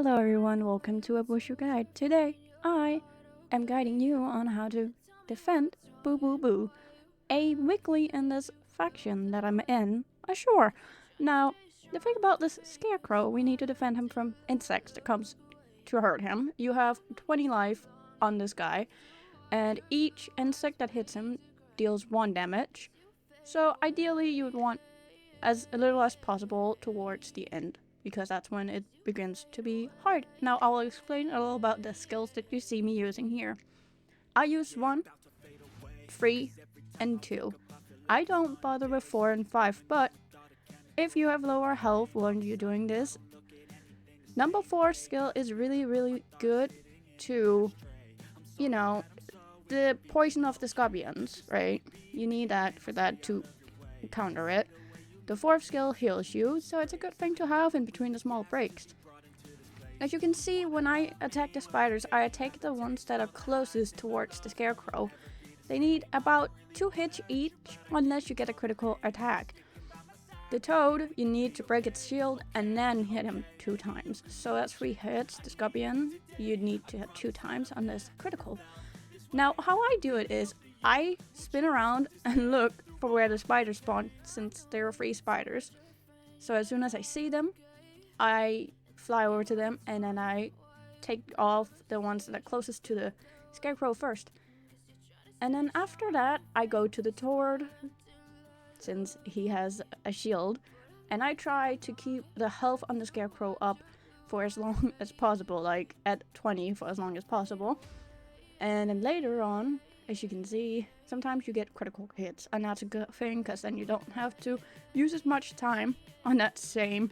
Hello everyone, welcome to a Wushu Guide. Today, I am guiding you on how to defend Bububu, a weekly in this faction that I'm in, ashore. Now, the thing about this scarecrow, we need to defend him from insects that comes to hurt him. You have 20 life on this guy, and each insect that hits him deals 1 damage. So ideally you would want as little as possible towards the end, because that's when it begins to be hard. Now I will explain a little about the skills that you see me using here. I use 1, 3, and 2. I don't bother with 4 and 5, but if you have lower health when you're doing this, number 4 skill is really good to, you know, the poison of the scorpions, right? You need that for that to counter it. The 4th skill heals you, so it's a good thing to have in between the small breaks. As you can see, when I attack the spiders, I attack the ones that are closest towards the scarecrow. They need about 2 hits each, unless you get a critical attack. The toad, you need to break its shield and then hit him 2 times. So that's 3 hits. The scorpion, you need to hit 2 times unless critical. Now, how I do it is, I spin around and look for where the spiders spawn, since there are 3 spiders. So as soon as I see them, I fly over to them, and then I take off the ones that are closest to the scarecrow first. And then after that, I go to the toad, since he has a shield, and I try to keep the health on the scarecrow up for as long as possible, like at 20 for as long as possible. And then later on, as you can see, sometimes you get critical hits, and that's a good thing, because then you don't have to use as much time on that same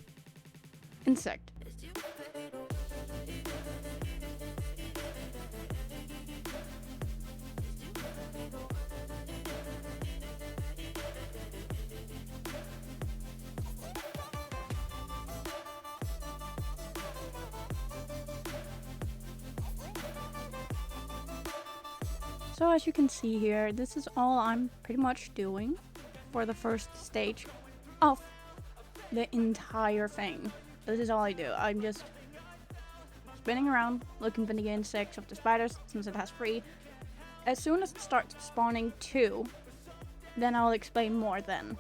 insect. So as you can see here, this is all I'm pretty much doing for the first stage of the entire thing. This is all I do. I'm just spinning around, looking for the insects of the spiders, since it has 3. As soon as it starts spawning 2, then I'll explain more then.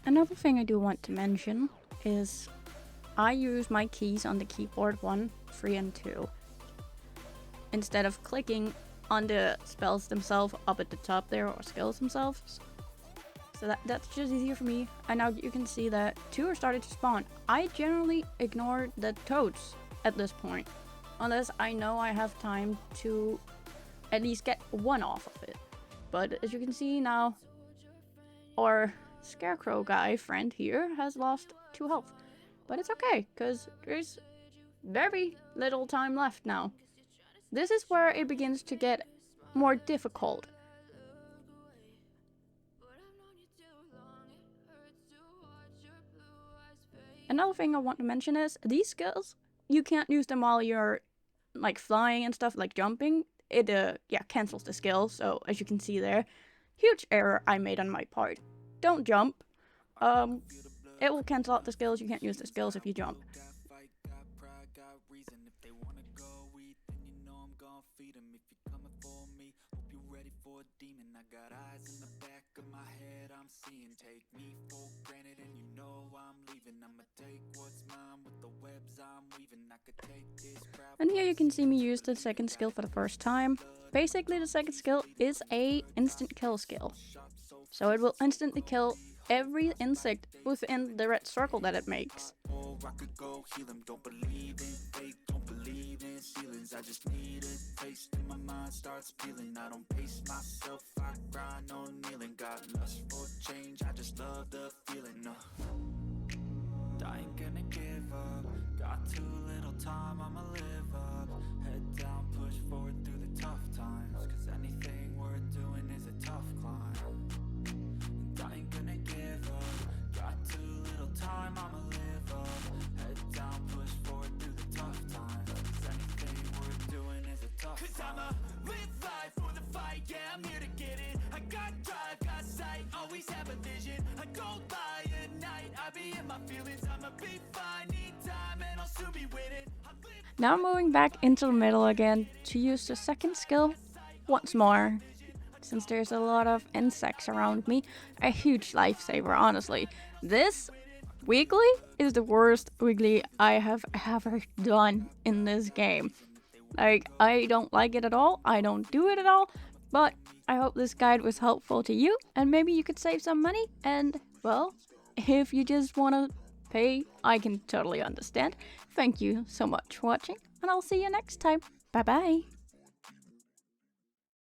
Another thing I do want to mention is I use my keys on the keyboard 1, 3, and 2 instead of clicking on the spells themselves up at the top there, or skills themselves. So that's just easier for me. And now you can see that 2 are starting to spawn. I generally ignore the toads at this point, unless I know I have time to at least get 1 off of it. But as you can see now, our scarecrow guy friend here has lost 2 health. But it's okay, because there's very little time left now. This is where it begins to get more difficult. Another thing I want to mention is, these skills, you can't use them while you're like flying and stuff, like jumping. It cancels the skill. So as you can see there, huge error I made on my part. Don't jump. It will cancel out the skills. You can't use the skills if you jump. And here you can see me use the 2nd skill for the first time. Basically, the 2nd skill is a instant kill skill. So it will instantly kill every insect within the red circle that it makes. I could go heal him, don't believe in fate, don't believe in hitting ceilings. I just need a taste and my mind starts peeling. I don't pace myself, I grind on kneeling. Got lust for change, I just love the feeling. I ain't gonna give up. Got too little time, I'ma live up. Head down, push forward through the tough times. Cause anything worth doing is a tough climb. And I ain't gonna give up. Got too little time, I'ma live up. Head down, push forward through the tough times. Cause anything worth doing is a tough climb. Cause I'ma live life for the fight, yeah, I'm here to get it. I got drive, got sight, always have a vision. I don't lie at night, I be in my feelings. I'ma be fine, need time, and I'll soon be winning. Now moving back into the middle again to use the second skill once more. Since there's a lot of insects around me, a huge lifesaver, honestly. This wiggly is the worst wiggly I have ever done in this game. Like, I don't like it at all, I don't do it at all, but I hope this guide was helpful to you, and maybe you could save some money, and, well, if you just wanna pay, I can totally understand. Thank you so much for watching, and I'll see you next time. Bye bye!